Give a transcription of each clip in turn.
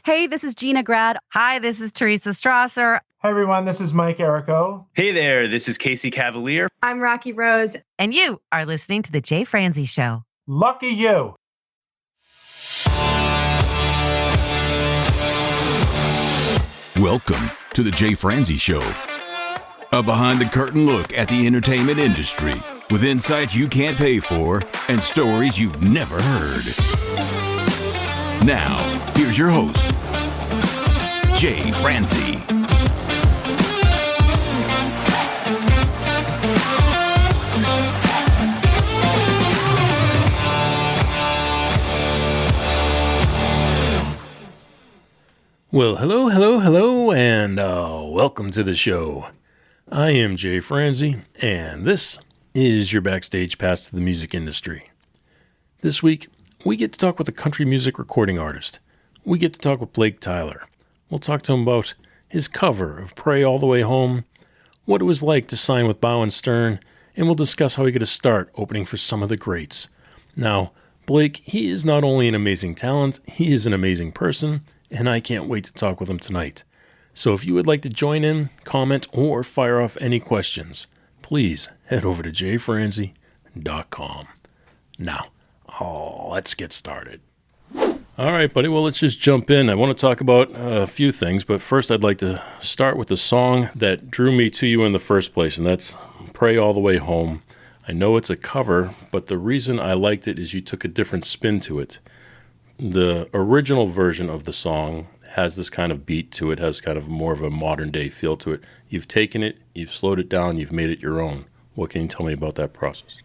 Hey, this is Gina Grad. Hi, this is Teresa Strasser. Hi, everyone. This is Mike Errico. Hey there. This is Casey Cavalier. I'm Rocky Rose. And you are listening to The Jay Franzi Show. Lucky you. Welcome to The Jay Franzi Show. A behind-the-curtain look at the entertainment industry with insights you can't pay for and stories you've never heard. Now, here's your host, Jay Franzi. Well, hello, and welcome to the show. I am Jay Franzi, and this is your backstage pass to the music industry. This week, we get to talk with a country music recording artist. We get to talk with Blake Tyler. We'll talk to him about his cover of Pray All the Way Home, what it was like to sign with Bow & Stern, and we'll discuss how he got a start opening for some of the greats. Now, Blake, he is not only an amazing talent, he is an amazing person, and I can't wait to talk with him tonight. So if you would like to join in, comment, or fire off any questions, please head over to jfranzi.com. Now, let's get started. All right, buddy, well, let's just jump in. I want to talk about a few things, but first I'd like to start with the song that drew me to you in the first place, and that's Pray All the Way Home. I know it's a cover, but the reason I liked it is you took a different spin to it. The original version of the song has this kind of beat to it, has kind of more of a modern day feel to it. You've taken it, you've slowed it down, you've made it your own. What can you tell me about that process?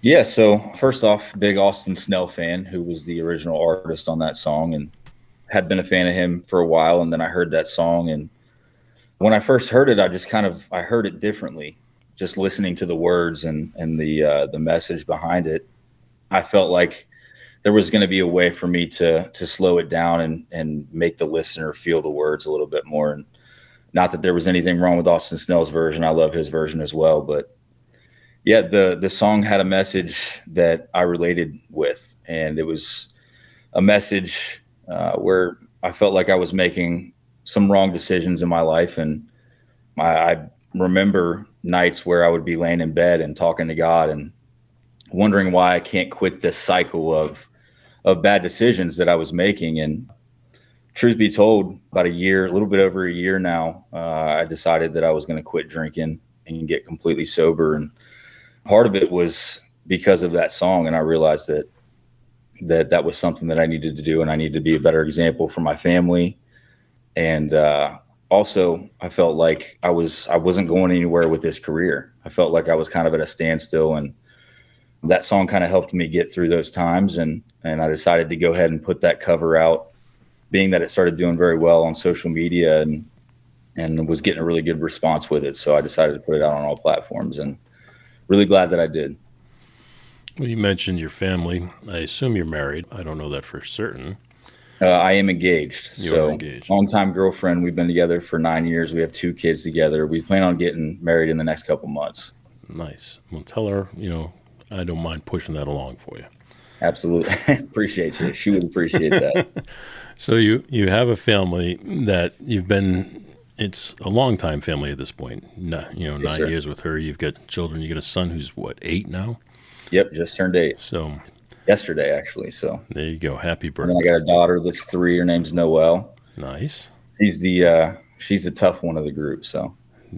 Yeah, so first off, big Austin Snell fan, who was the original artist on that song, and had been a fan of him for a while. And then I heard that song, and when I first heard it, I heard it differently. Just listening to the words and the message behind it, I felt like there was going to be a way for me to slow it down and make the listener feel the words a little bit more. And not that there was anything wrong with Austin Snell's version. I love his version as well. But yeah, the song had a message that I related with. And it was a message where I felt like I was making some wrong decisions in my life. And I remember nights where I would be laying in bed and talking to God and wondering why I can't quit this cycle of bad decisions that I was making. And truth be told, about a little bit over a year now, I decided that I was going to quit drinking and get completely sober. And part of it was because of that song. And I realized that was something that I needed to do, and I needed to be a better example for my family. And also, I felt like I wasn't going anywhere with this career. I felt like I was kind of at a standstill, and that song kind of helped me get through those times. And I decided to go ahead and put that cover out, being that it started doing very well on social media and was getting a really good response with it. So I decided to put it out on all platforms, and really glad that I did. Well, you mentioned your family. I assume you're married. I don't know that for certain. I am engaged. You're engaged. Longtime girlfriend. We've been together for 9 years. We have 2 kids together. We plan on getting married in the next couple months. Nice. Well, tell her, I don't mind pushing that along for you. Absolutely. Appreciate you. She would appreciate that. So you have a family that it's a long time family at this point. Yes, 9 sir. years with her. You've got children. You got a son who's 8 now? Yep, just turned 8. So yesterday, actually. So there you go. Happy birthday. And then I got a daughter that's 3. Her name's Noelle. Nice. She's the tough one of the group. So,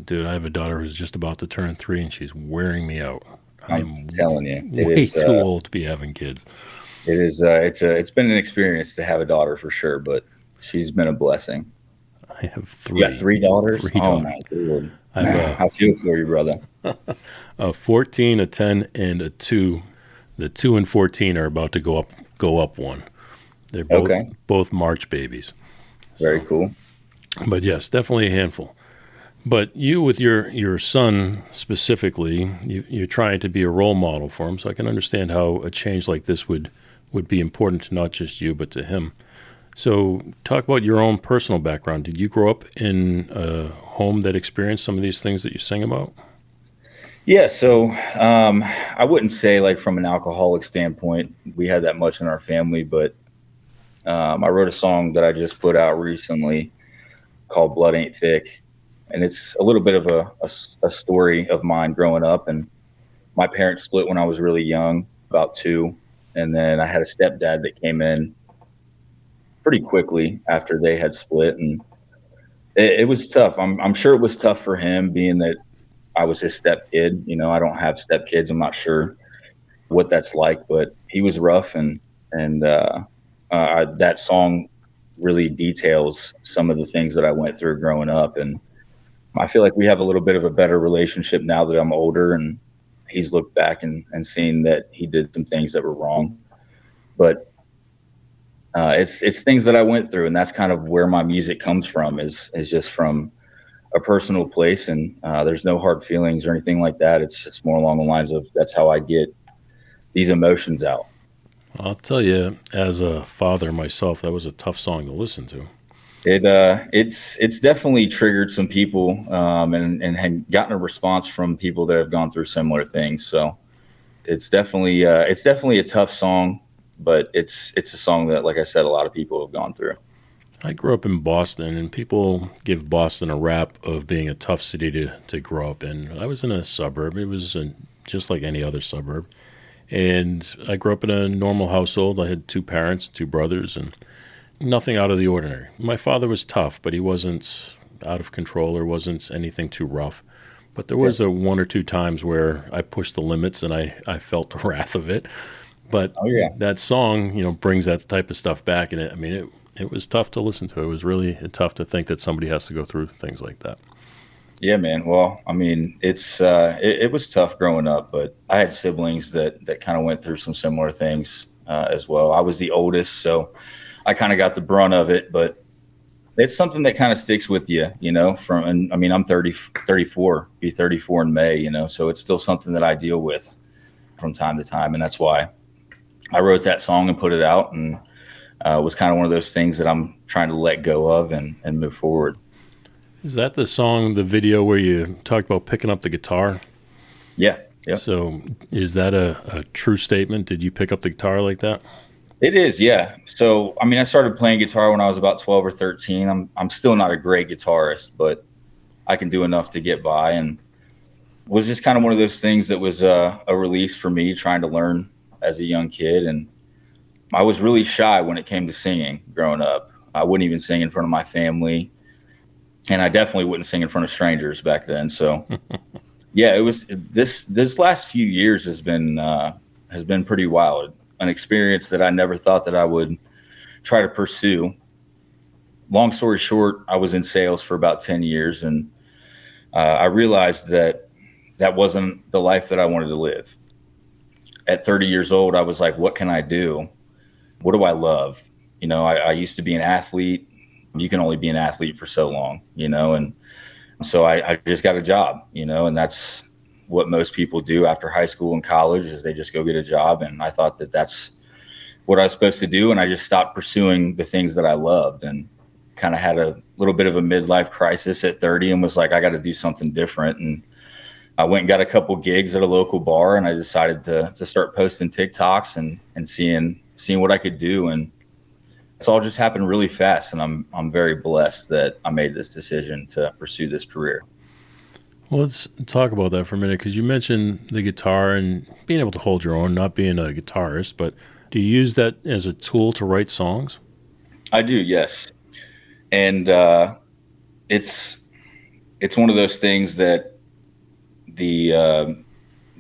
dude, I have a daughter who's just about to turn 3, and she's wearing me out. I'm telling you, way too old to be having kids. It is. It's been an experience to have a daughter for sure, but she's been a blessing. I have 3. You got 3 daughters? 3 daughters. Oh my Lord. I feel for you, brother. A 14, a 10, and a 2. The 2 and 14 are about to go up 1. They're both March babies. Very cool. But yes, definitely a handful. But you, with your son specifically, you're trying to be a role model for him. So I can understand how a change like this would be important to not just you, but to him. So talk about your own personal background. Did you grow up in a home that experienced some of these things that you sing about? Yeah, so I wouldn't say like from an alcoholic standpoint, we had that much in our family, but I wrote a song that I just put out recently called Blood Ain't Thick. And it's a little bit of a story of mine growing up. And my parents split when I was really young, about 2. And then I had a stepdad that came in pretty quickly after they had split. And it was tough. I'm sure it was tough for him, being that I was his stepkid. You know, I don't have stepkids. I'm not sure what that's like, but he was rough. And that song really details some of the things that I went through growing up. And I feel like we have a little bit of a better relationship now that I'm older, and he's looked back and seen that he did some things that were wrong. But it's things that I went through, and that's kind of where my music comes from, is just from a personal place. And there's no hard feelings or anything like that. It's just more along the lines of, that's how I get these emotions out. I'll tell you, as a father myself, that was a tough song to listen to. It's definitely triggered some people, and had gotten a response from people that have gone through similar things. So it's definitely a tough song, but it's a song that, like I said, a lot of people have gone through. I grew up in Boston, and people give Boston a rap of being a tough city to grow up in. I was in a suburb. It was just like any other suburb. And I grew up in a normal household. I had 2 parents, 2 brothers, and nothing out of the ordinary. My father was tough, but he wasn't out of control or wasn't anything too rough. But there was 1 or 2 times where I pushed the limits, and I felt the wrath of it. But that song, brings that type of stuff back. And it was tough to listen to. It was really tough to think that somebody has to go through things like that. Yeah, man. Well, it was tough growing up, but I had siblings that kind of went through some similar things as well. I was the oldest, so I kind of got the brunt of it, but it's something that kind of sticks with you, I'm 34, be 34 in May, so it's still something that I deal with from time to time. And that's why I wrote that song and put it out, and it was kind of one of those things that I'm trying to let go of and move forward. Is that the song, the video where you talked about picking up the guitar? Yeah. Yep. So is that a true statement? Did you pick up the guitar like that? It is, yeah. So, I started playing guitar when I was about 12 or 13. I'm still not a great guitarist, but I can do enough to get by, and was just kind of one of those things that was a release for me, trying to learn as a young kid. And I was really shy when it came to singing growing up. I wouldn't even sing in front of my family, and I definitely wouldn't sing in front of strangers back then. So yeah, it was this last few years has been pretty wild. An experience that I never thought that I would try to pursue. Long story short, I was in sales for about 10 years, and I realized that wasn't the life that I wanted to live. At 30 years old, I was like, what can I do? What do I love? I used to be an athlete. You can only be an athlete for so long, and so I just got a job, and that's what most people do after high school and college, is they just go get a job. And I thought that that's what I was supposed to do. And I just stopped pursuing the things that I loved, and kind of had a little bit of a midlife crisis at 30, and was like, I got to do something different. And I went and got a couple gigs at a local bar, and I decided to start posting TikToks and seeing what I could do. And it's all just happened really fast. And I'm very blessed that I made this decision to pursue this career. Well, let's talk about that for a minute, because you mentioned the guitar and being able to hold your own, not being a guitarist, but do you use that as a tool to write songs? I do, yes. And it's one of those things that the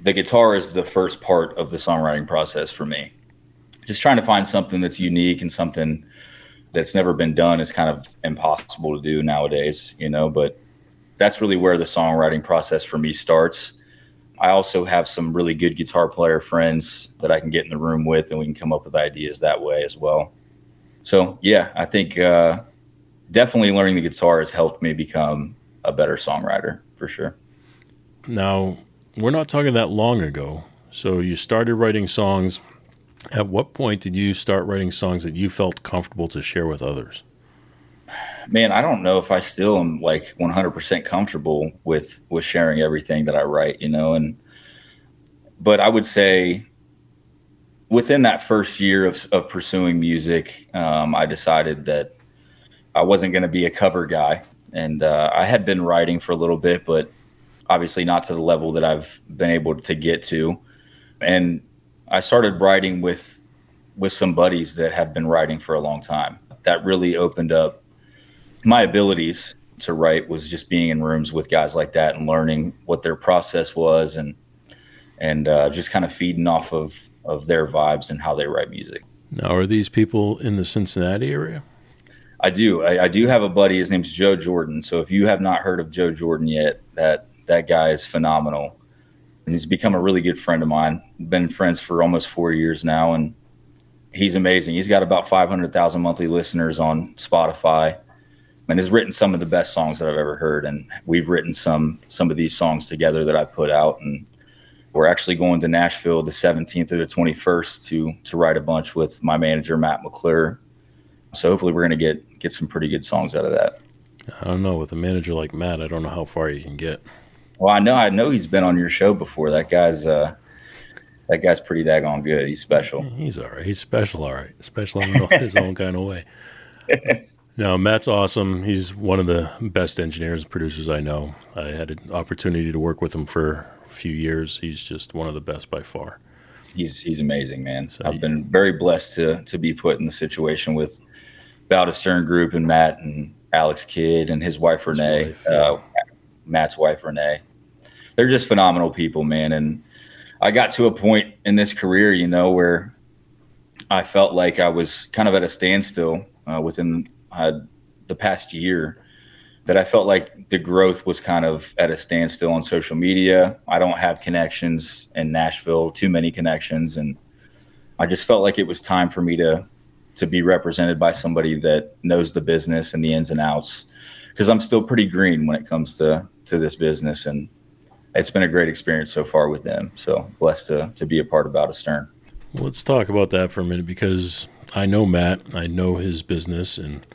guitar is the first part of the songwriting process for me. Just trying to find something that's unique and something that's never been done is kind of impossible to do nowadays, but that's really where the songwriting process for me starts. I also have some really good guitar player friends that I can get in the room with, and we can come up with ideas that way as well. So yeah, I think definitely learning the guitar has helped me become a better songwriter, for sure. Now, we're not talking that long ago. So you started writing songs. At what point did you start writing songs that you felt comfortable to share with others? Man, I don't know if I still am like 100% comfortable with sharing everything that I write, but I would say within that first year of pursuing music, I decided that I wasn't going to be a cover guy. And I had been writing for a little bit, but obviously not to the level that I've been able to get to. And I started writing with some buddies that have been writing for a long time. That really opened up my abilities to write, was just being in rooms with guys like that and learning what their process was, and just kind of feeding off of their vibes and how they write music. Now, are these people in the Cincinnati area? I do. I do have a buddy. His name's Joe Jordan. So if you have not heard of Joe Jordan yet, that guy is phenomenal. And he's become a really good friend of mine. Been friends for almost 4 years now, and he's amazing. He's got about 500,000 monthly listeners on Spotify, and has written some of the best songs that I've ever heard. And we've written some of these songs together that I put out. And we're actually going to Nashville the 17th or the 21st to write a bunch with my manager, Matt McClure. So hopefully we're going to get some pretty good songs out of that. I don't know. With a manager like Matt, I don't know how far you can get. Well, I know he's been on your show before. That guy's pretty daggone good. He's special. He's all right. He's special, all right. Special in his own kind of way. No, Matt's awesome. He's one of the best engineers and producers I know. I had an opportunity to work with him for a few years. He's just one of the best by far. He's amazing, man. So I've been very blessed to be put in the situation with Bow Stern Group and Matt and Alex Kidd and his wife Renee, Matt's wife Renee. They're just phenomenal people, man. And I got to a point in this career, where I felt like I was kind of at a standstill within the past year, that I felt like the growth was kind of at a standstill on social media. I don't have connections in Nashville, too many connections. And I just felt like it was time for me to be represented by somebody that knows the business and the ins and outs, because I'm still pretty green when it comes to this business. And it's been a great experience so far with them. So blessed to be a part of Bow Stern. Well, let's talk about that for a minute, because I know Matt. I know his business and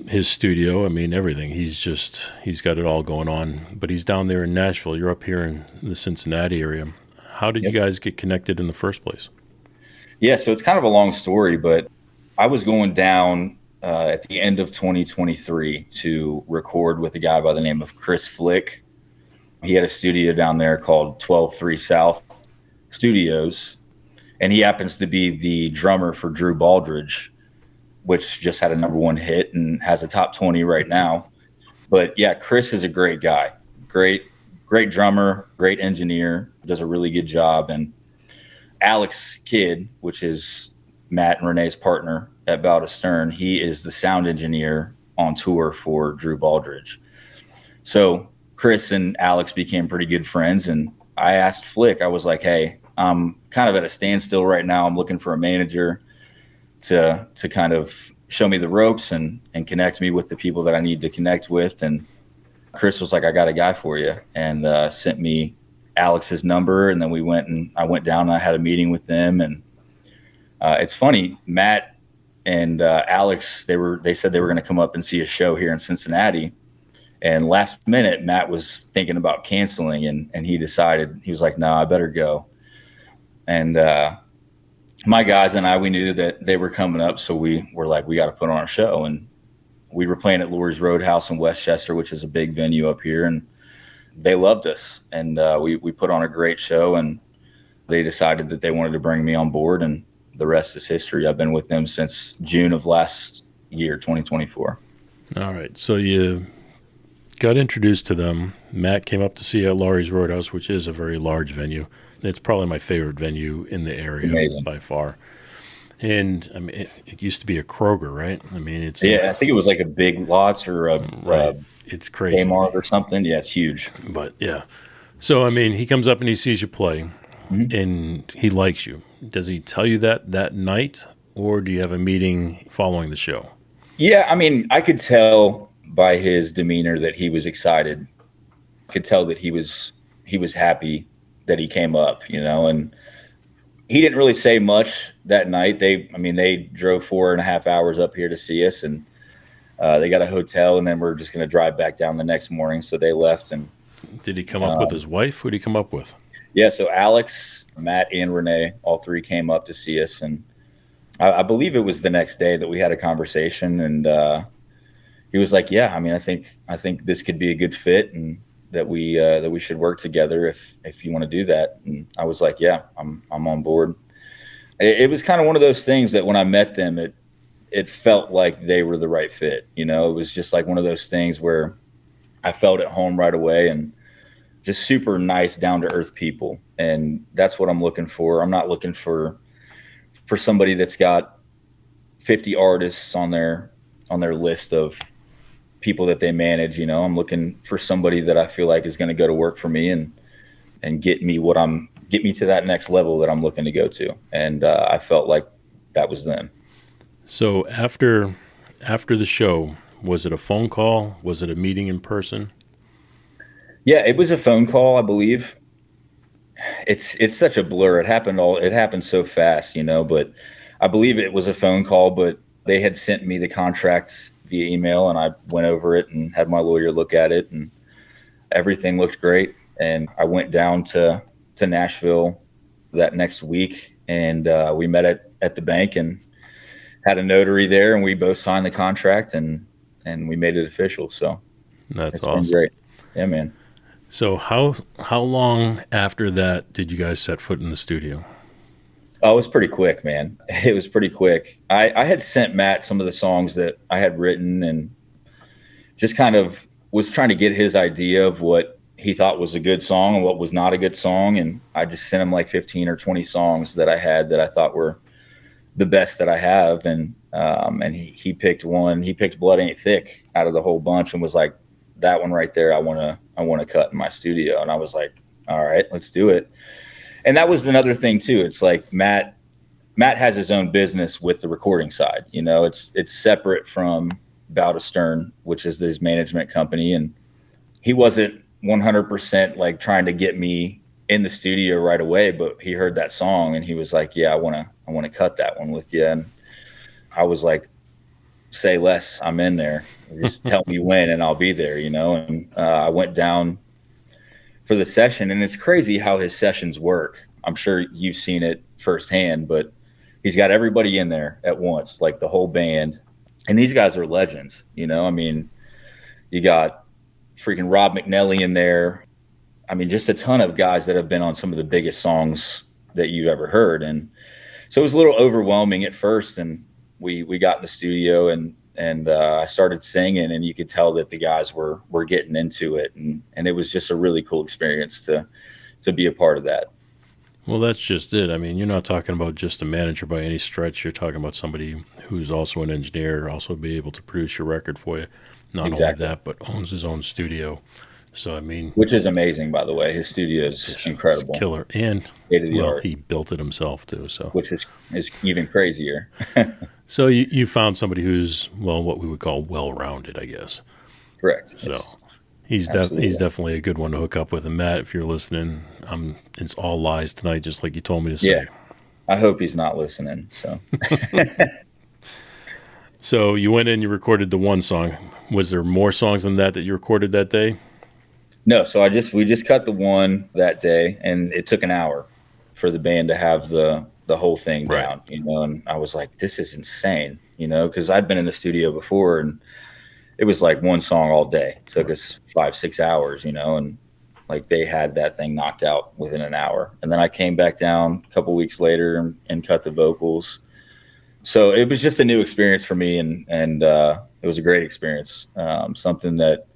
his studio. I mean, everything. He's got it all going on. But he's down there in Nashville. You're up here in the Cincinnati area. How did you guys get connected in the first place? Yeah, so it's kind of a long story, but I was going down at the end of 2023 to record with a guy by the name of Chris Flick. He had a studio down there called 123 South Studios, and he happens to be the drummer for Drew Baldridge, which just had a #1 hit and has a top 20 right now. But yeah, Chris is a great guy. Great drummer, great engineer, does a really good job. And Alex Kidd, which is Matt and Renee's partner at Bow Stern, he is the sound engineer on tour for Drew Baldridge. So Chris and Alex became pretty good friends, and I asked Flick, I was like, hey, I'm kind of at a standstill right now. I'm looking for a manager to kind of show me the ropes and connect me with the people that I need to connect with. And Chris was like, I got a guy for you, and sent me Alex's number. And then I went down and I had a meeting with them. And it's funny, Matt and Alex, they said they were going to come up and see a show here in Cincinnati. And last minute, Matt was thinking about canceling, and he decided, he was like, no, I better go. And my guys and we knew that they were coming up, so we were like, we got to put on a show. And we were playing at Lurie's Roadhouse in Westchester, which is a big venue up here, and they loved us. And we put on a great show, and they decided that they wanted to bring me on board, and the rest is history. I've been with them since June of last year, 2024. All right, so you got introduced to them. Matt came up to see you at Lurie's Roadhouse, which is a very large venue. It's probably my favorite venue in the area. Amazing. By far. And I mean, it used to be a Kroger, right? I mean, it's I think it was like a Big Lots or it's crazy, Kmart or something. Yeah, it's huge. But yeah, so I mean, he comes up and he sees you play, and he likes you. Does he tell you that night, or do you have a meeting following the show? Yeah, I mean, I could tell by his demeanor that he was excited. I could tell that he was happy that he came up, and he didn't really say much that night. They drove 4.5 hours up here to see us, and they got a hotel, and then we're just going to drive back down the next morning. So they left. And did he come up with his wife? Who did he come up with? Yeah, so Alex, Matt, and Renee, all three came up to see us, and I believe it was the next day that we had a conversation, and he was like, "Yeah, I mean, I think this could be a good fit, and that we should work together if you want to do that." And I was like, "Yeah, I'm on board." It was kind of one of those things that when I met them, it felt like they were the right fit. You know, it was just like one of those things where I felt at home right away, and just super nice, down to earth people, and that's what I'm looking for. I'm not looking for somebody that's got 50 artists on their list of people that they manage. You know, I'm looking for somebody that I feel like is going to go to work for me and get me to that next level that I'm looking to go to. And I felt like that was them. So after the show, was it a phone call? Was it a meeting in person? Yeah, it was a phone call, I believe. It's such a blur. It happened so fast, you know, but I believe it was a phone call, but they had sent me the contract via email, and I went over it and had my lawyer look at it, and everything looked great. And I went down to Nashville that next week, and we met at the bank and had a notary there, and we both signed the contract, and we made it official. So That's it's awesome. been great. Yeah, man. So how long after that did you guys set foot in the studio? Oh, it was pretty quick, man. It was pretty quick. I had sent Matt some of the songs that I had written, and just kind of was trying to get his idea of what he thought was a good song and what was not a good song. And I just sent him like 15 or 20 songs that I had that I thought were the best that I have. And he picked one. He picked Blood Ain't Thick out of the whole bunch and was like, that one right there, I want to cut in my studio. And I was like, all right, let's do it. And that was another thing too. It's like Matt has his own business with the recording side. You know, it's separate from Bow to Stern, which is his management company. And he wasn't 100% like trying to get me in the studio right away, but he heard that song and he was like, yeah, I want to cut that one with you. And I was like, say less, I'm in there. Just tell me when and I'll be there, you know? And I went down for the session, and it's crazy how his sessions work. I'm sure you've seen it firsthand, but he's got everybody in there at once, like the whole band. And these guys are legends, you know? I mean, you got freaking Rob McNally in there. I mean, just a ton of guys that have been on some of the biggest songs that you've ever heard. And so it was a little overwhelming at first, and we got in the studio and I started singing, and you could tell that the guys were getting into it, and it was just a really cool experience to be a part of that. Well, that's just it. I mean, you're not talking about just a manager by any stretch. You're talking about somebody who's also an engineer, also be able to produce your record for you. Not Exactly. only that, but owns his own studio. So, I mean, Which is amazing, by the way. His studio is incredible. It's killer. And, State of the well, art. he built it himself, too. So, Which is even crazier. so you found somebody who's, well, what we would call well-rounded, I guess. Correct. So he's definitely a good one to hook up with. And Matt, if you're listening, it's all lies tonight, just like you told me to say. Yeah. I hope he's not listening. So So you went in, you recorded the one song. Was there more songs than that you recorded that day? no, so we just cut the one that day, and it took an hour for the band to have the whole thing Right. down, you know. And I was like, this is insane, you know, because I'd been in the studio before, and it was like one song all day. It took us 5-6 hours, you know, and like they had that thing knocked out within an hour. And then I came back down a couple weeks later and cut the vocals. So it was just a new experience for me, and it was a great experience. Something that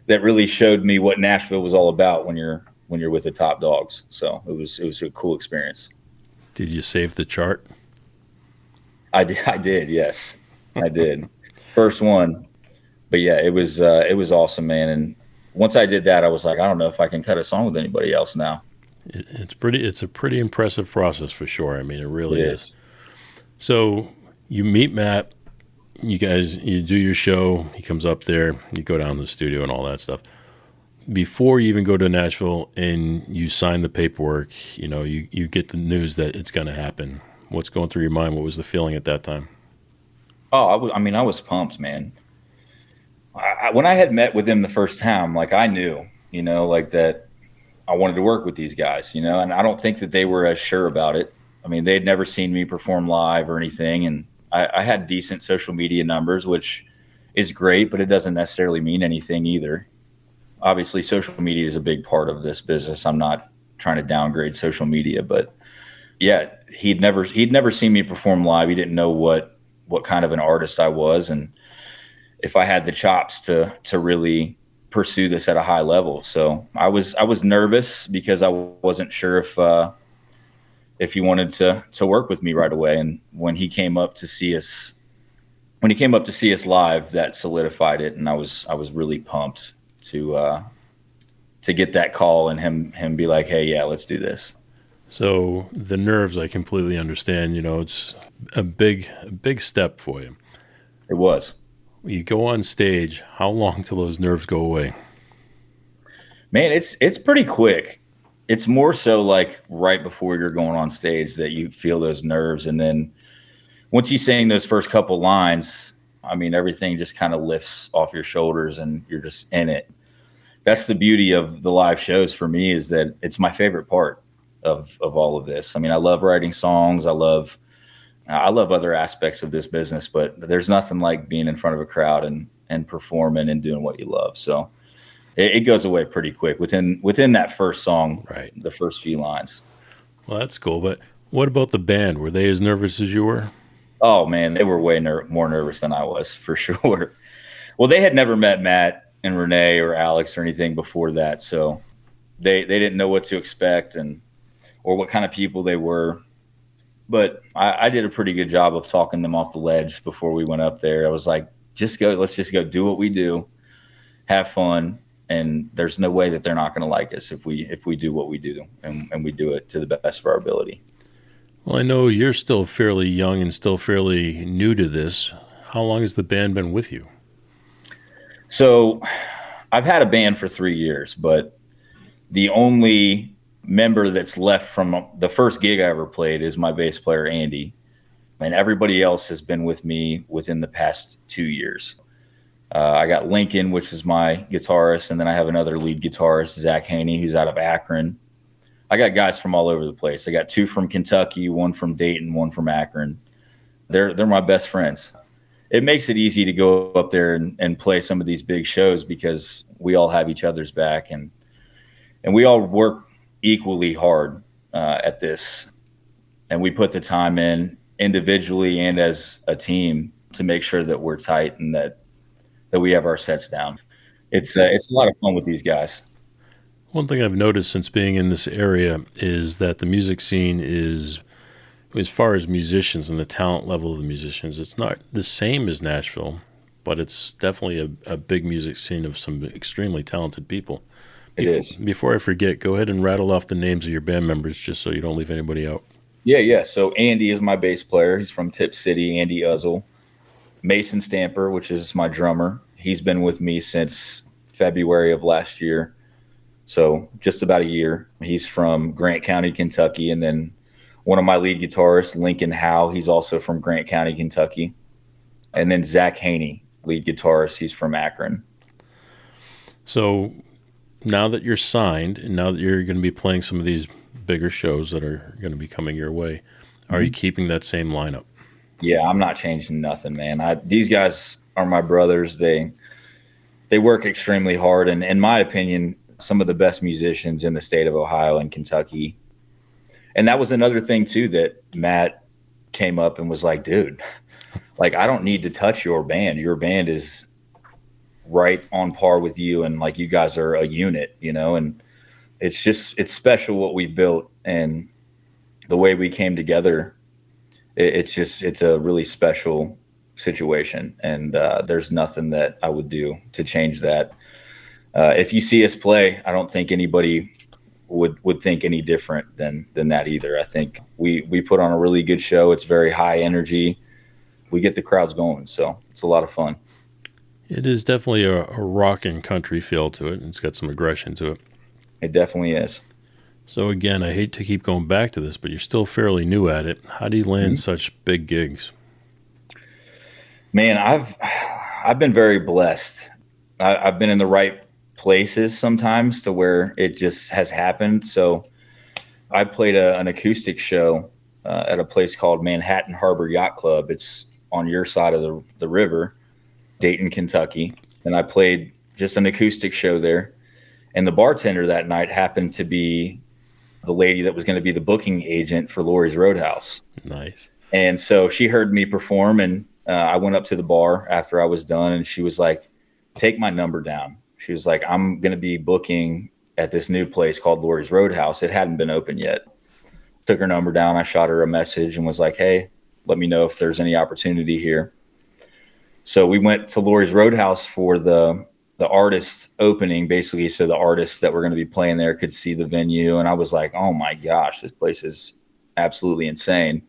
really showed me what Nashville was all about when you're with the top dogs. So it was a cool experience. Did you save the chart? I did, yes, I did. First one, but yeah, it was awesome, man. And once I did that, I was like, I don't know if I can cut a song with anybody else now. It's a pretty impressive process for sure. I mean, it really It is. So you meet Matt, you do your show, he comes up there, you go down to the studio and all that stuff. Before you even go to Nashville and you sign the paperwork, you know, you get the news that it's going to happen. What's going through your mind? What was the feeling at that time? Oh, I was pumped, man. When I had met with him the first time, like I knew, you know, like that I wanted to work with these guys, you know, and I don't think that they were as sure about it. I mean, they'd never seen me perform live or anything. And I had decent social media numbers, which is great, but it doesn't necessarily mean anything either. Obviously, social media is a big part of this business. I'm not trying to downgrade social media, but yeah, he'd never seen me perform live. He didn't know what kind of an artist I was, and if I had the chops to really pursue this at a high level. So I was nervous because I wasn't sure if he wanted to work with me right away. And when he came up to see us live, that solidified it, and I was really pumped to get that call and him be like, hey, yeah, let's do this. So the nerves, I completely understand. You know, it's a big step for you. It was. You go on stage, how long till those nerves go away? Man, it's pretty quick. It's more so like right before you're going on stage that you feel those nerves. And then once you sing those first couple lines, I mean, everything just kind of lifts off your shoulders and you're just in it. That's the beauty of the live shows for me, is that it's my favorite part of all of this. I mean, I love writing songs. I love other aspects of this business, but there's nothing like being in front of a crowd and performing and doing what you love. So it goes away pretty quick within that first song, right? The first few lines. Well, that's cool. But what about the band? Were they as nervous as you were? Oh man, they were way more nervous than I was, for sure. Well, they had never met Matt and Renee or Alex or anything before that, so they didn't know what to expect or what kind of people they were. But I did a pretty good job of talking them off the ledge before we went up there. I was like, let's just go do what we do, have fun, and there's no way that they're not going to like us if we do what we do and we do it to the best of our ability. Well, I know you're still fairly young and still fairly new to this. How long has the band been with you? So I've had a band for 3 years, but the only member that's left from the first gig I ever played is my bass player, Andy. And everybody else has been with me within the past 2 years. I got Lincoln, which is my guitarist, and then I have another lead guitarist, Zach Haney, who's out of Akron. I got guys from all over the place. I got 2 from Kentucky, 1 from Dayton, 1 from Akron. They're my best friends. It makes it easy to go up there and play some of these big shows because we all have each other's back, and we all work equally hard at this, and we put the time in individually and as a team to make sure that we're tight and that we have our sets down. It's a lot of fun with these guys. One thing I've noticed since being in this area is that the music scene is, as far as musicians and the talent level of the musicians, it's not the same as Nashville, but it's definitely a big music scene of some extremely talented people. Before I forget, go ahead and rattle off the names of your band members just so you don't leave anybody out. Yeah. So Andy is my bass player. He's from Tip City, Andy Uzzle. Mason Stamper, which is my drummer. He's been with me since February of last year. So just about a year. He's from Grant County, Kentucky. And then one of my lead guitarists, Lincoln Howe, he's also from Grant County, Kentucky. And then Zach Haney, lead guitarist, he's from Akron. So now that you're signed and now that you're going to be playing some of these bigger shows that are going to be coming your way, are you keeping that same lineup? Yeah, I'm not changing nothing, man. These guys are my brothers. They work extremely hard, and in my opinion, some of the best musicians in the state of Ohio and Kentucky. And that was another thing too, that Matt came up and was like, dude, like, I don't need to touch your band. Your band is right on par with you, and like, you guys are a unit, you know, and it's special what we built and the way we came together. It's a really special situation, and there's nothing that I would do to change that. If you see us play, I don't think anybody would think any different than that either. I think we put on a really good show. It's very high energy. We get the crowds going, so it's a lot of fun. It is definitely a rock and country feel to it. It's got some aggression to it. It definitely is. So again, I hate to keep going back to this, but you're still fairly new at it. How do you land such big gigs? Man, I've been very blessed. I've been in the right places sometimes to where it just has happened. So I played an acoustic show at a place called Manhattan Harbor Yacht Club. It's on your side of the river, Dayton, Kentucky. And I played just an acoustic show there. And the bartender that night happened to be the lady that was going to be the booking agent for Laurie's Roadhouse. Nice. And so she heard me perform, and I went up to the bar after I was done, and she was like, take my number down. She was like, I'm going to be booking at this new place called Laurie's Roadhouse. It hadn't been open yet. Took her number down. I shot her a message and was like, hey, let me know if there's any opportunity here. So we went to Laurie's Roadhouse for the artist opening, basically, so the artists that were going to be playing there could see the venue. And I was like, oh my gosh, this place is absolutely insane.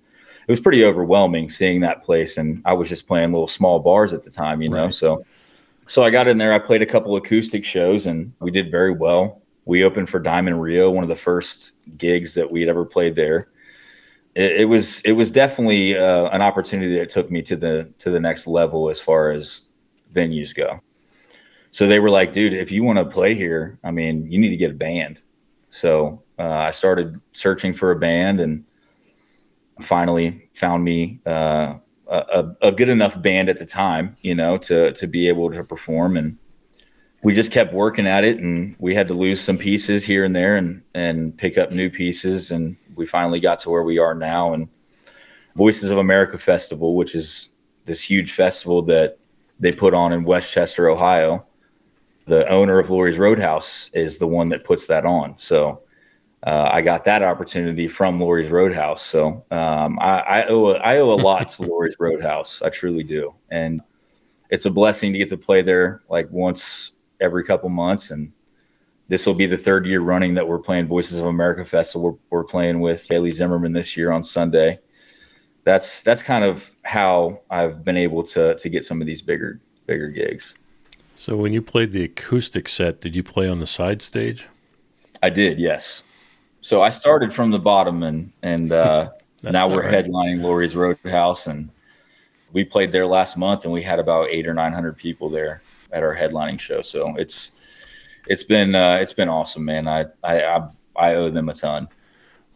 It was pretty overwhelming seeing that place. And I was just playing little small bars at the time, you know? Right. So I got in there, I played a couple acoustic shows, and we did very well. We opened for Diamond Rio, one of the first gigs that we had ever played there. It was definitely an opportunity that took me to the next level as far as venues go. So they were like, dude, if you want to play here, I mean, you need to get a band. So I started searching for a band, and finally found me a good enough band at the time, you know, to be able to perform. And we just kept working at it, and we had to lose some pieces here and there and pick up new pieces. And we finally got to where we are now. And Voices of America Festival, which is this huge festival that they put on in Westchester, Ohio. The owner of Laurie's Roadhouse is the one that puts that on. So I got that opportunity from Laurie's Roadhouse. So I owe a lot to Laurie's Roadhouse. I truly do. And it's a blessing to get to play there like once every couple months. And this will be the third year running that we're playing Voices of America Festival. We're playing with Haley Zimmerman this year on Sunday. That's kind of how I've been able to get some of these bigger gigs. So when you played the acoustic set, did you play on the side stage? I did, yes. So I started from the bottom, and now we're right. headlining Laurie's Roadhouse, and we played there last month, and we had about 800 or 900 people there at our headlining show. So it's been awesome, man. I owe them a ton.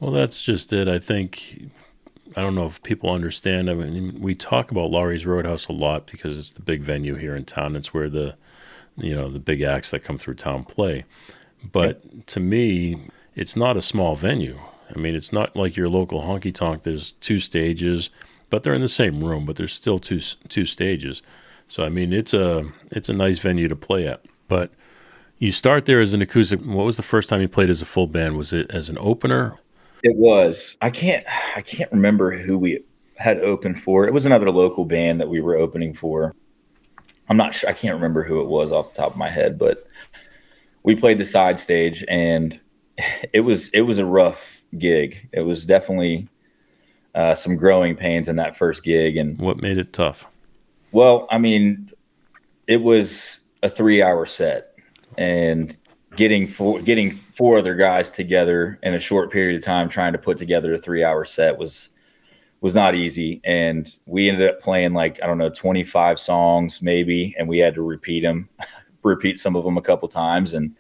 Well, that's just it. I think, I don't know if people understand. I mean, we talk about Laurie's Roadhouse a lot because it's the big venue here in town. It's where the big acts that come through town play. But to me, it's not a small venue. I mean, it's not like your local honky tonk. There's two stages, but they're in the same room, but there's still two stages. So, I mean, it's a nice venue to play at. But you start there as an acoustic. What was the first time you played as a full band? Was it as an opener? It was. I can't remember who we had opened for. It was another local band that we were opening for. I'm not sure. I can't remember who it was off the top of my head, but we played the side stage, and it was a rough gig. It was definitely some growing pains in that first gig. And What made it tough? well, I mean, it was a 3-hour set, and getting four other guys together in a short period of time trying to put together a 3-hour set was not easy. And we ended up playing like, I don't know, 25 songs maybe, and we had to repeat some of them a couple times, and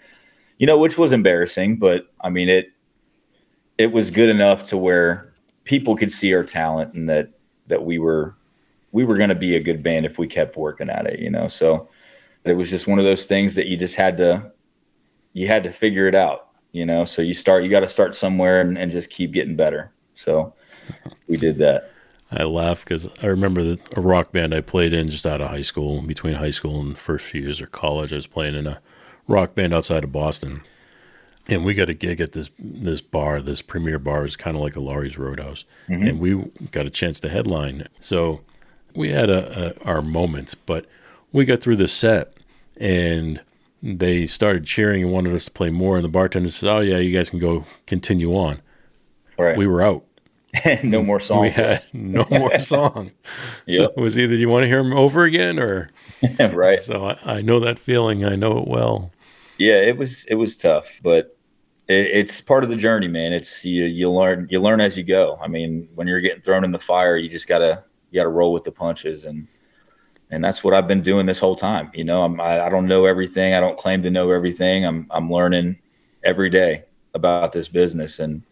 which was embarrassing, but I mean, it was good enough to where people could see our talent, and that we were going to be a good band if we kept working at it, so it was just one of those things that you just had to figure it out, so you got to start somewhere and just keep getting better. So we did that. I laugh because I remember a rock band I played in just out of high school, between high school and the first few years of college. I was playing in a rock band outside of Boston, and we got a gig at this bar. This premier bar is kind of like a Laurie's Roadhouse, and we got a chance to headline. So we had our moments, but we got through the set, and they started cheering and wanted us to play more. And the bartender said, "Oh yeah, you guys can go continue on." Right. We were out. No more songs. We had no more song. Yep. So it was either you want to hear them over again or right. So I know that feeling. I know it well. Yeah, it was tough, but it's part of the journey, man. It's you learn as you go. I mean, when you're getting thrown in the fire, you just gotta roll with the punches, and And that's what I've been doing this whole time. You know, I don't know everything. I don't claim to know everything. I'm learning every day about this business, and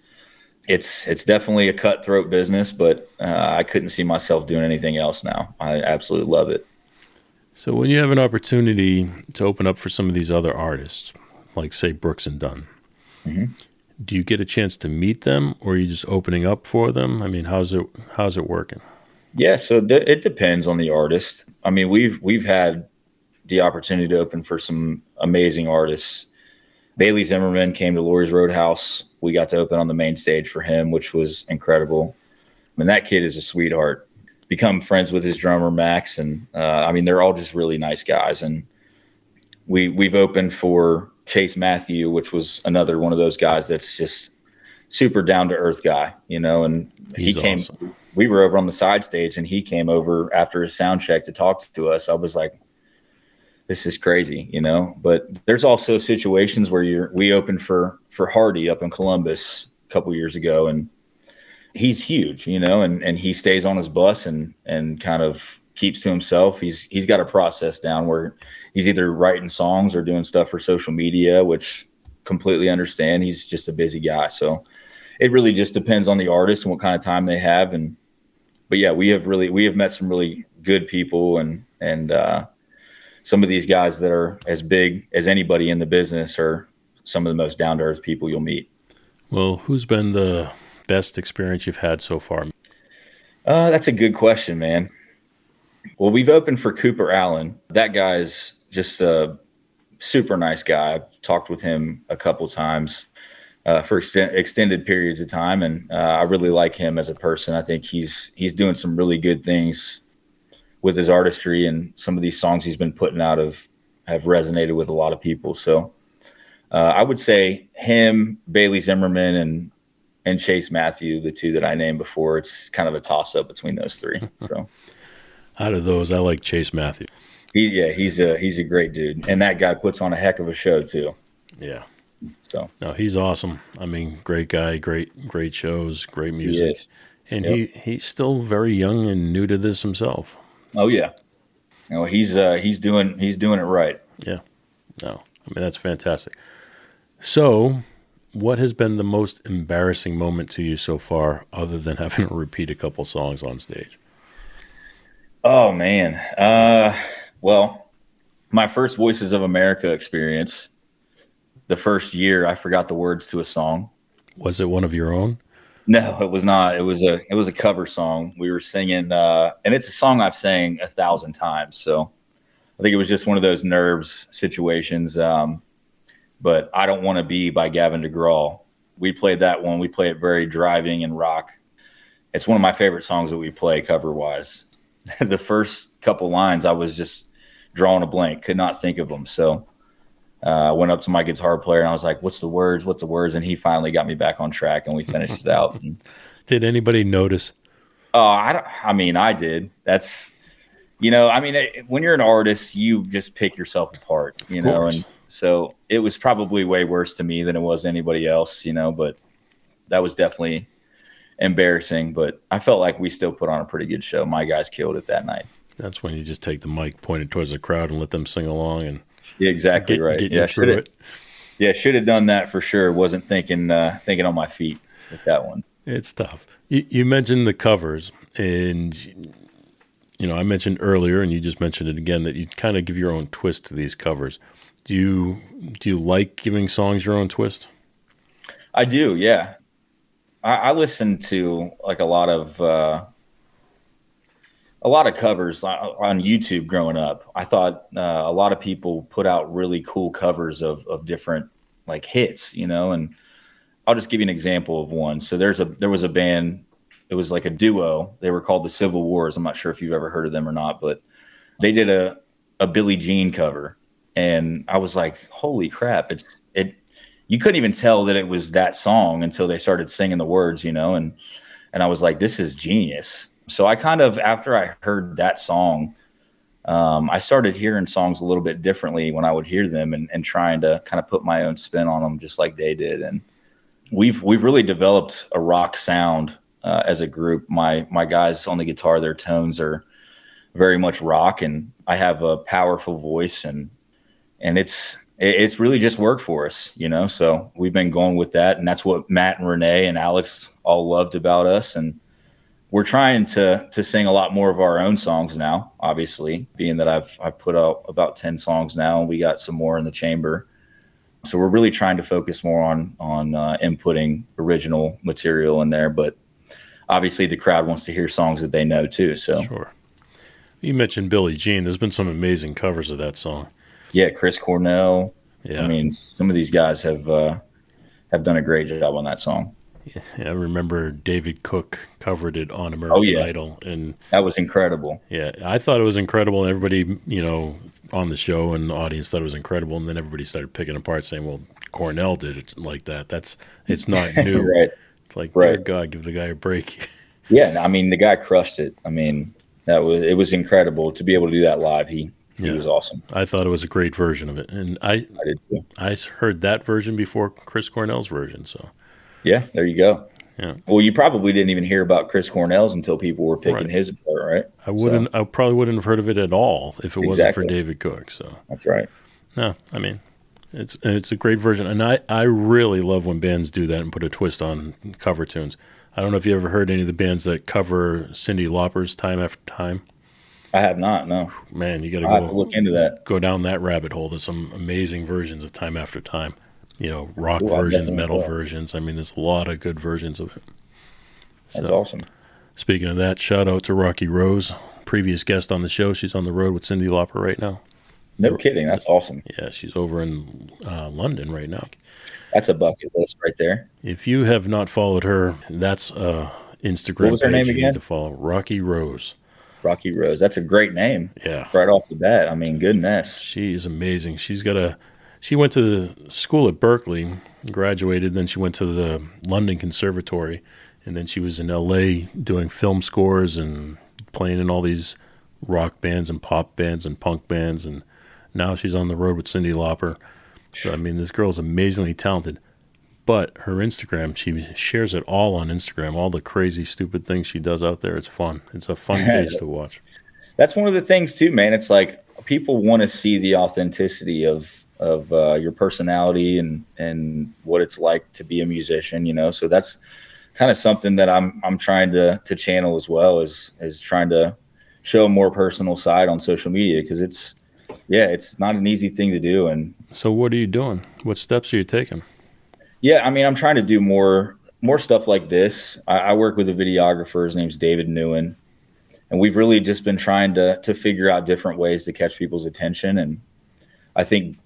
it's definitely a cutthroat business, but I couldn't see myself doing anything else now. I absolutely love it. So when you have an opportunity to open up for some of these other artists, like say Brooks and Dunn, do you get a chance to meet them, or are you just opening up for them? I mean, how's it working? Yeah, so it depends on the artist. I mean, we've had the opportunity to open for some amazing artists. Bailey Zimmerman came to Laurie's Roadhouse. We got to open on the main stage for him, which was incredible. And that kid is a sweetheart. Become friends with his drummer, Max. And I mean, they're all just really nice guys. And we've opened for Chase Matthew, which was another one of those guys that's just super down to earth guy, you know, and he came, awesome. We were over on the side stage and he came over after his sound check to talk to us. I was like, this is crazy, you know, but there's also situations where we opened for Hardy up in Columbus a couple years ago, and he's huge, you know, and he stays on his bus and kind of keeps to himself. He's got a process down where he's either writing songs or doing stuff for social media, which completely understand. He's just a busy guy. So it really just depends on the artist and what kind of time they have. But yeah, we have met some really good people, and some of these guys that are as big as anybody in the business are some of the most down to earth people you'll meet. Well, who's been the best experience you've had so far? That's a good question, man. Well, we've opened for Cooper Allen. That guy's just a super nice guy. I've talked with him a couple times for extended periods of time, and I really like him as a person. I think he's doing some really good things with his artistry, and some of these songs he's been putting out have resonated with a lot of people. So I would say him, Bailey Zimmerman, and Chase Matthew, the two that I named before. It's kind of a toss-up between those three. So out of those, I like Chase Matthew. He's a great dude, and that guy puts on a heck of a show too. Yeah. So no, he's awesome. I mean, great guy, great shows, great music, and he's still very young and new to this himself. Oh yeah, no, he's doing it right. Yeah, no, I mean that's fantastic. So, what has been the most embarrassing moment to you so far, other than having to repeat a couple songs on stage? Oh man, well, my first Voices of America experience. The first year, I forgot the words to a song. Was it one of your own? No, it was not. It was a cover song. We were singing, and it's a song I've sang 1,000 times. So I think it was just one of those nerves situations. But I Don't Want to Be by Gavin DeGraw. We played that one. We play it very driving and rock. It's one of my favorite songs that we play cover-wise. The first couple lines, I was just drawing a blank, could not think of them. So I went up to my guitar player and I was like, what's the words? And he finally got me back on track and we finished it out. Did anybody notice? I mean, I did. That's, you know, I mean, when you're an artist, you just pick yourself apart, you know, and so it was probably way worse to me than it was to anybody else, you know, but that was definitely embarrassing. But I felt like we still put on a pretty good show. My guys killed it that night. That's when you just take the mic, point it towards the crowd and let them sing along and yeah, exactly right. Yeah, should have done that for sure. Wasn't thinking on my feet with that one. It's tough. You mentioned the covers, and you know I mentioned earlier, and you just mentioned it again, that you kind of give your own twist to these covers. Do you like giving songs your own twist? I do. Yeah, I listen to like a lot of covers on YouTube growing up. I thought a lot of people put out really cool covers of different like hits, you know, and I'll just give you an example of one. So there was a band, it was like a duo. They were called the Civil Wars. I'm not sure if you've ever heard of them or not, but they did a Billie Jean cover. And I was like, holy crap. You couldn't even tell that it was that song until they started singing the words, you know, and I was like, this is genius. So I kind of, after I heard that song, I started hearing songs a little bit differently when I would hear them and trying to kind of put my own spin on them just like they did. And we've really developed a rock sound as a group. My guys on the guitar, their tones are very much rock, and I have a powerful voice, and it's really just worked for us, so we've been going with that, and that's what Matt and Renee and Alex all loved about us. And we're trying to sing a lot more of our own songs now, obviously, being that I've put out about 10 songs now, and we got some more in the chamber. So we're really trying to focus more on inputting original material in there, but obviously the crowd wants to hear songs that they know too. So Sure. You mentioned Billie Jean. There's been some amazing covers of that song. yeah, Chris Cornell. Yeah. I mean, some of these guys have done a great job on that song. Yeah, I remember David Cook covered it on American Idol, and that was incredible. Yeah, I thought it was incredible. Everybody, on the show and the audience thought it was incredible, and then everybody started picking apart, saying, "Well, Cornell did it like that. It's not new." Right. It's like, dear God, give the guy a break. Yeah, I mean, the guy crushed it. I mean, it was incredible to be able to do that live. He was awesome. I thought it was a great version of it, and I did too. I heard that version before Chris Cornell's version, so. Yeah, there you go. Yeah. Well, you probably didn't even hear about Chris Cornell's until people were picking his apart, right? I probably wouldn't have heard of it at all if it wasn't for David Cook. So that's right. No, I mean, it's a great version, and I really love when bands do that and put a twist on cover tunes. I don't know if you ever heard any of the bands that cover Cyndi Lauper's "Time After Time." I have not. No. Man, you got to have to look into that. Go down that rabbit hole. There's some amazing versions of "Time After Time." Rock versions, metal versions. I mean, there's a lot of good versions of it. That's awesome. Speaking of that, shout out to Rocky Rose, previous guest on the show. She's on the road with Cyndi Lauper right now. No kidding. That's awesome. Yeah, she's over in London right now. That's a bucket list right there. If you have not followed her, that's Instagram what was her page name you again? need to follow. Rocky Rose. Rocky Rose. That's a great name. Yeah. Right off the bat. I mean, goodness. She is amazing. She went to school at Berkeley, graduated, then she went to the London Conservatory, and then she was in LA doing film scores and playing in all these rock bands and pop bands and punk bands, and now she's on the road with Cyndi Lauper. So, I mean, this girl's amazingly talented. But her Instagram, she shares it all on Instagram, all the crazy, stupid things she does out there. It's fun. It's a fun page to watch. That's one of the things, too, man. It's like people want to see the authenticity of your personality and what it's like to be a musician, so that's kind of something that I'm trying to channel as well, is trying to show a more personal side on social media, because it's not an easy thing to do. And so what are you doing? What steps are you taking? Yeah, I mean, I'm trying to do more stuff like this. I work with a videographer. His name's David Newen, and we've really just been trying to figure out different ways to catch people's attention. And I think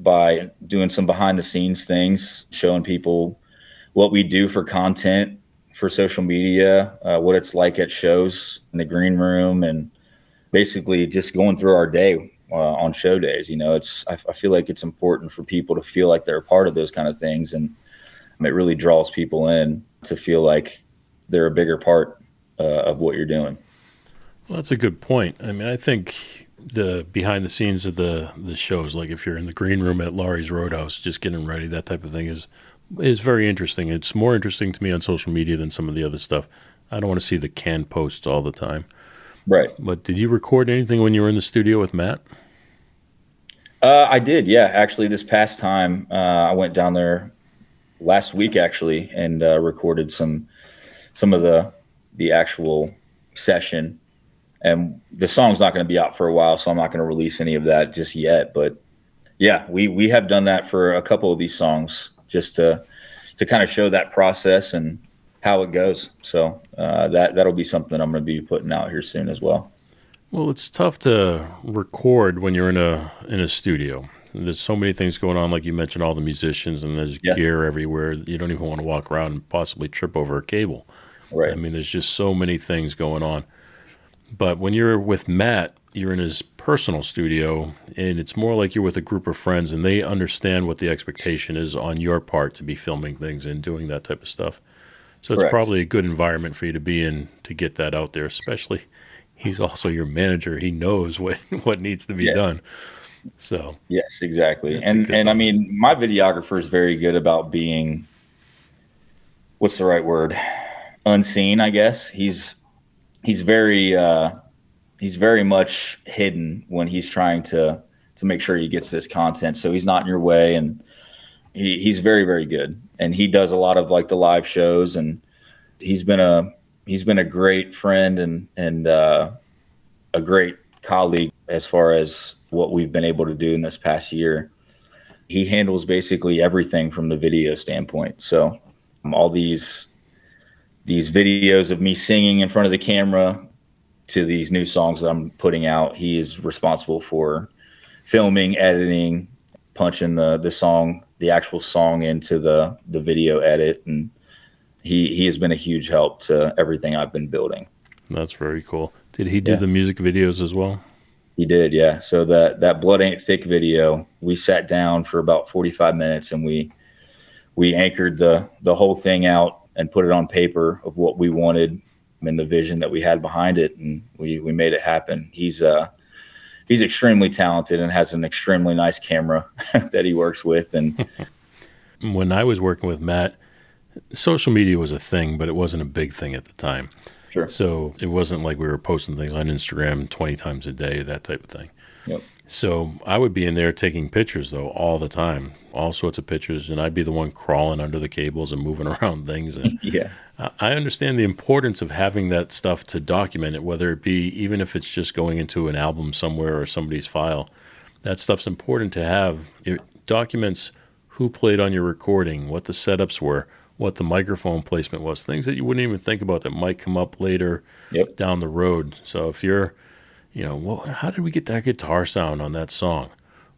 by doing some behind the scenes things, showing people what we do for content for social media, what it's like at shows in the green room, and basically just going through our day on show days. I feel like it's important for people to feel like they're a part of those kind of things, and it really draws people in to feel like they're a bigger part of what you're doing. Well, that's a good point. I mean, I think the behind the scenes of the shows, like if you're in the green room at Laurie's Roadhouse just getting ready, that type of thing is very interesting. It's more interesting to me on social media than some of the other stuff. I don't want to see the canned posts all the time. Right. But did you record anything when you were in the studio with Matt? I did, yeah. Actually, this past time, I went down there last week, actually, and recorded some of the actual session. And the song's not going to be out for a while, so I'm not going to release any of that just yet. But yeah, we have done that for a couple of these songs, just to kind of show that process and how it goes. So that'll be something I'm going to be putting out here soon as well. Well, it's tough to record when you're in a studio. There's so many things going on, like you mentioned, all the musicians, and there's gear everywhere. You don't even want to walk around and possibly trip over a cable. Right. I mean, there's just so many things going on. But when you're with Matt, you're in his personal studio, and it's more like you're with a group of friends, and they understand what the expectation is on your part to be filming things and doing that type of stuff. So it's probably a good environment for you to be in to get that out there, especially he's also your manager. He knows what needs to be done. So yes, exactly. And I mean, my videographer is very good about being, what's the right word? Unseen, I guess. He's very he's very much hidden when he's trying to make sure he gets this content, so he's not in your way, and he's very, very good. And he does a lot of like the live shows, and he's been a great friend and a great colleague as far as what we've been able to do in this past year. He handles basically everything from the video standpoint. So all these videos of me singing in front of the camera to these new songs that I'm putting out, he is responsible for filming, editing, punching the actual song into the video edit, and he has been a huge help to everything I've been building. That's very cool. Did he do the music videos as well? He did, yeah. So that Blood Ain't Thick video, we sat down for about 45 minutes and we anchored the whole thing out and put it on paper of what we wanted and the vision that we had behind it, and we made it happen. He's extremely talented and has an extremely nice camera that he works with. And when I was working with Matt, social media was a thing, but it wasn't a big thing at the time. Sure. So it wasn't like we were posting things on Instagram 20 times a day, that type of thing. Yep. So I would be in there taking pictures, though, all the time, all sorts of pictures, and I'd be the one crawling under the cables and moving around things. And yeah, I understand the importance of having that stuff to document it, whether it be even if it's just going into an album somewhere or somebody's file. That stuff's important to have. It documents who played on your recording, what the setups were, what the microphone placement was, things that you wouldn't even think about that might come up later down the road. So if you're, well, how did we get that guitar sound on that song?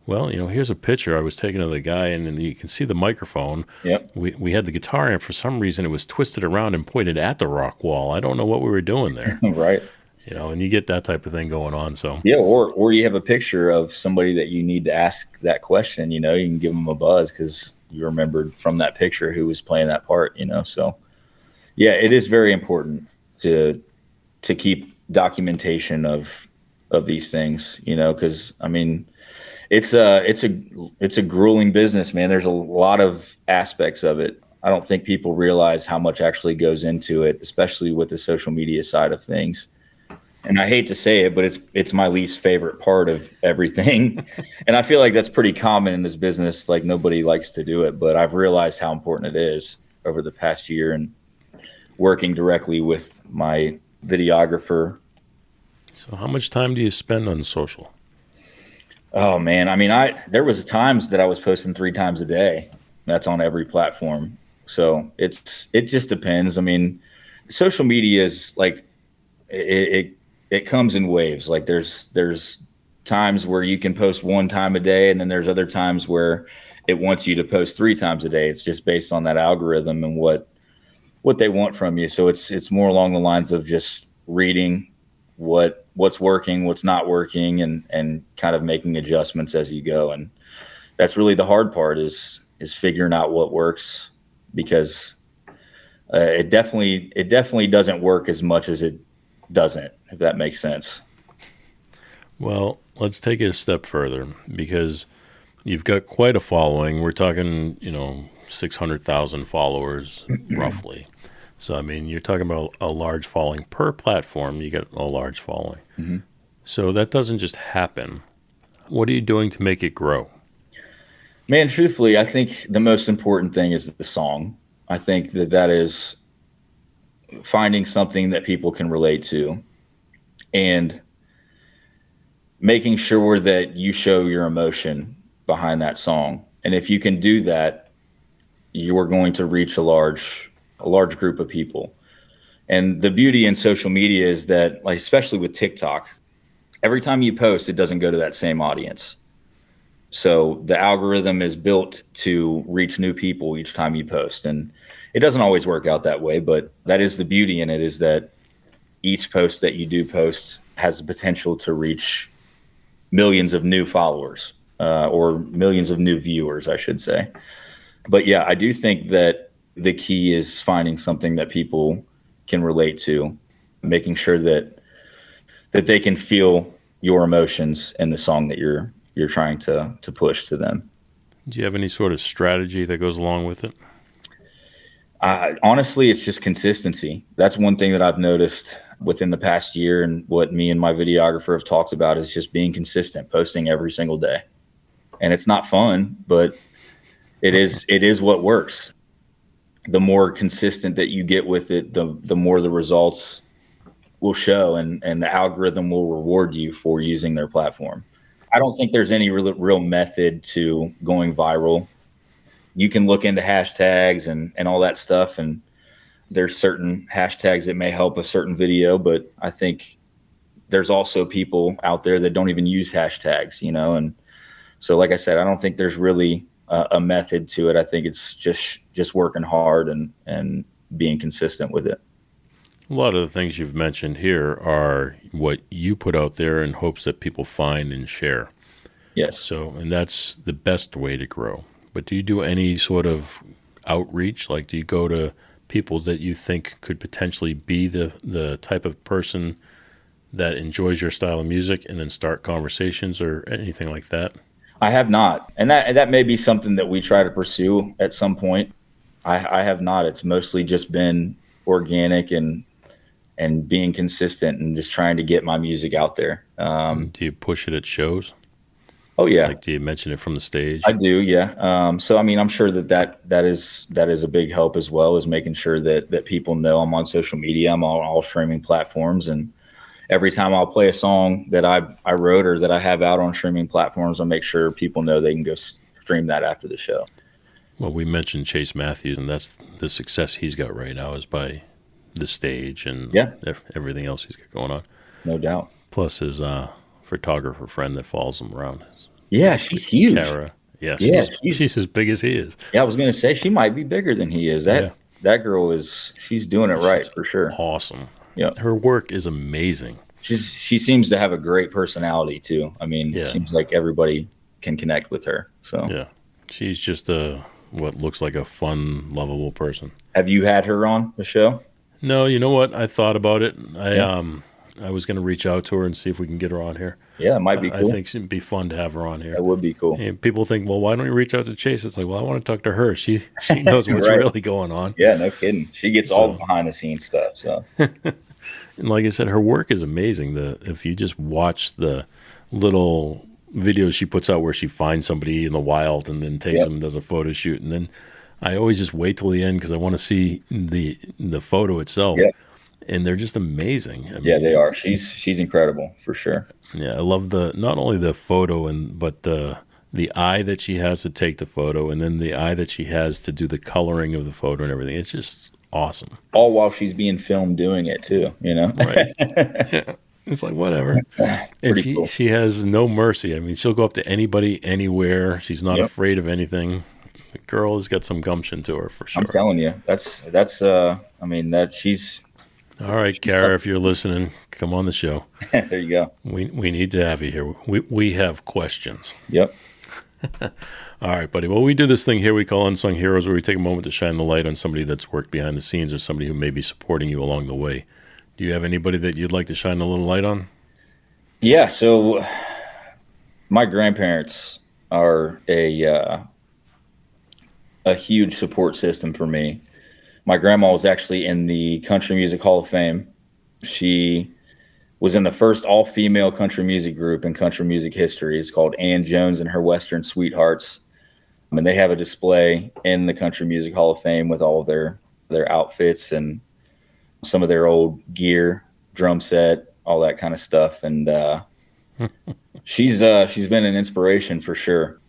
Well, here's a picture I was taking of the guy, and you can see the microphone. Yep. We had the guitar amp. For some reason, it was twisted around and pointed at the rock wall. I don't know what we were doing there. Right. And you get that type of thing going on. So yeah, or you have a picture of somebody that you need to ask that question. You can give them a buzz because you remembered from that picture who was playing that part. So yeah, it is very important to keep documentation of these things. Because I mean, it's a grueling business, man. There's a lot of aspects of it. I don't think people realize how much actually goes into it, especially with the social media side of things. And I hate to say it, but it's my least favorite part of everything. And I feel like that's pretty common in this business. Like nobody likes to do it, but I've realized how important it is over the past year and working directly with my videographer. So how much time do you spend on social? Oh man. I mean, there was times that I was posting 3 times a day. That's on every platform. So it just depends. I mean, social media is like, it comes in waves. Like there's times where you can post 1 time a day, and then there's other times where it wants you to post 3 times a day. It's just based on that algorithm and what they want from you. So it's more along the lines of just reading what's working, what's not working, and kind of making adjustments as you go. And that's really the hard part is figuring out what works, because it definitely doesn't work as much as it doesn't, if that makes sense. Well, let's take it a step further, because you've got quite a following. We're talking, 600,000 followers roughly. So, I mean, you're talking about a large following per platform. You get a large following. Mm-hmm. So that doesn't just happen. What are you doing to make it grow? Man, truthfully, I think the most important thing is the song. I think that is finding something that people can relate to and making sure that you show your emotion behind that song. And if you can do that, you're going to reach a large group of people. And the beauty in social media is that, like, especially with TikTok, every time you post, it doesn't go to that same audience. So the algorithm is built to reach new people each time you post. And it doesn't always work out that way, but that is the beauty in it, is that each post that you do post has the potential to reach millions of new followers, or millions of new viewers, I should say. But yeah, I do think that the key is finding something that people can relate to, making sure that they can feel your emotions in the song that you're trying to push to them. Do you have any sort of strategy that goes along with it? Honestly, it's just consistency. That's one thing that I've noticed within the past year. And what me and my videographer have talked about is just being consistent, posting every single day. And it's not fun, but it is what works. The more consistent that you get with it, the more the results will show, and the algorithm will reward you for using their platform. I don't think there's any real method to going viral. You can look into hashtags and all that stuff, and there's certain hashtags that may help a certain video, but I think there's also people out there that don't even use hashtags, and so like I said, I don't think there's really a method to it. I think it's just working hard and being consistent with it. A lot of the things you've mentioned here are what you put out there in hopes that people find and share. Yes. So, and that's the best way to grow. But do you do any sort of outreach? Like, do you go to people that you think could potentially be the type of person that enjoys your style of music and then start conversations or anything like that? I have not. And that may be something that we try to pursue at some point. I have not. It's mostly just been organic and being consistent and just trying to get my music out there. Do you push it at shows? Oh yeah. Like, do you mention it from the stage? I do. Yeah. So, I mean, I'm sure that is a big help as well, as making sure that people know I'm on social media. I'm on all streaming platforms, and every time I'll play a song that I wrote or that I have out on streaming platforms, I'll make sure people know they can go stream that after the show. Well, we mentioned Chase Matthews, and that's the success he's got right now is by the stage and everything else he's got going on. No doubt. Plus his photographer friend that follows him around. Yeah, she's huge. Kara. Yeah, she's as big as he is. Yeah, I was going to say she might be bigger than he is. That girl she's doing it right for sure. Awesome. Yeah, her work is amazing. She seems to have a great personality too. I mean, it seems like everybody can connect with her. So yeah, she's just what looks like a fun, lovable person. Have you had her on the show? No, you know what? I thought about it. I was going to reach out to her and see if we can get her on here. Yeah, it might be cool. I think it'd be fun to have her on here. That would be cool. And people think, well, why don't you reach out to Chase? It's like, well, I want to talk to her. She knows what's right. really going on. Yeah, no kidding. She gets all the behind the scenes stuff. So, and like I said, her work is amazing. If you just watch the little videos she puts out where she finds somebody in the wild and then takes them and does a photo shoot, and then I always just wait till the end because I want to see the photo itself. Yeah. And they're just amazing. I mean, yeah, they are. She's incredible for sure. Yeah, I love not only the photo but the eye that she has to take the photo, and then the eye that she has to do the coloring of the photo and everything. It's just awesome. All while she's being filmed doing it too, Right. Yeah. It's like whatever. And cool. she has no mercy. I mean, she'll go up to anybody, anywhere. She's not afraid of anything. The girl has got some gumption to her for sure. I'm telling you, she's. All right, Kara, if you're listening, come on the show. There you go. We need to have you here. We have questions. Yep. All right, buddy. Well, we do this thing here we call Unsung Heroes, where we take a moment to shine the light on somebody that's worked behind the scenes or somebody who may be supporting you along the way. Do you have anybody that you'd like to shine a little light on? Yeah, so my grandparents are a huge support system for me. My grandma was actually in the Country Music Hall of Fame. She was in the first all-female country music group in country music history. It's called Ann Jones and Her Western Sweethearts. And they have a display in the Country Music Hall of Fame with all of their outfits and some of their old gear, drum set, all that kind of stuff. And she's been an inspiration for sure.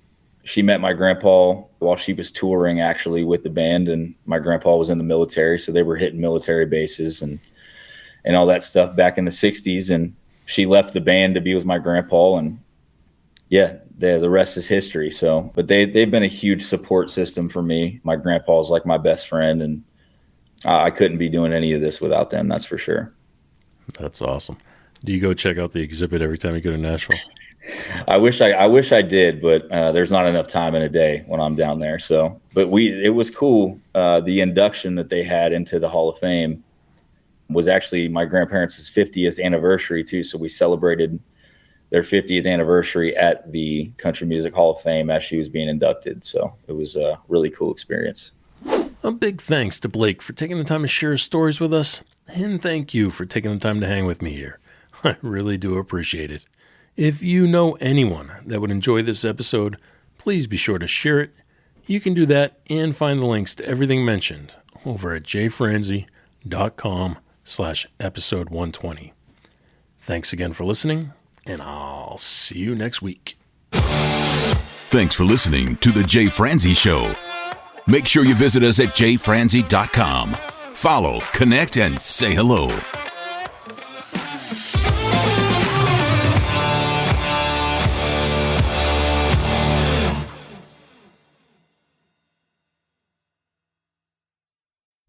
She met my grandpa while she was touring actually with the band, and my grandpa was in the military, so they were hitting military bases and all that stuff back in the 60s. And she left the band to be with my grandpa, and yeah, the rest is history. So, but they've been a huge support system for me. My grandpa's like my best friend, and I couldn't be doing any of this without them. That's for sure. That's awesome. Do you go check out the exhibit every time you go to Nashville? I wish I did, but there's not enough time in a day when I'm down there. So, but it was cool. The induction that they had into the Hall of Fame was actually my grandparents' 50th anniversary too. So we celebrated their 50th anniversary at the Country Music Hall of Fame as she was being inducted. So it was a really cool experience. A big thanks to Blake for taking the time to share his stories with us, and thank you for taking the time to hang with me here. I really do appreciate it. If you know anyone that would enjoy this episode, please be sure to share it. You can do that and find the links to everything mentioned over at jfranzi.com/episode 120. Thanks again for listening, and I'll see you next week. Thanks for listening to The Jay Franzi Show. Make sure you visit us at jfranzi.com. Follow, connect, and say hello.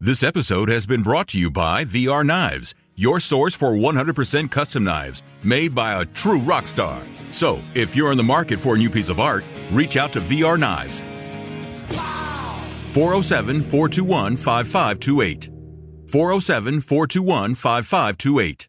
This episode has been brought to you by VR Knives, your source for 100% custom knives made by a true rock star. So, if you're in the market for a new piece of art, reach out to VR Knives. 407-421-5528. 407-421-5528.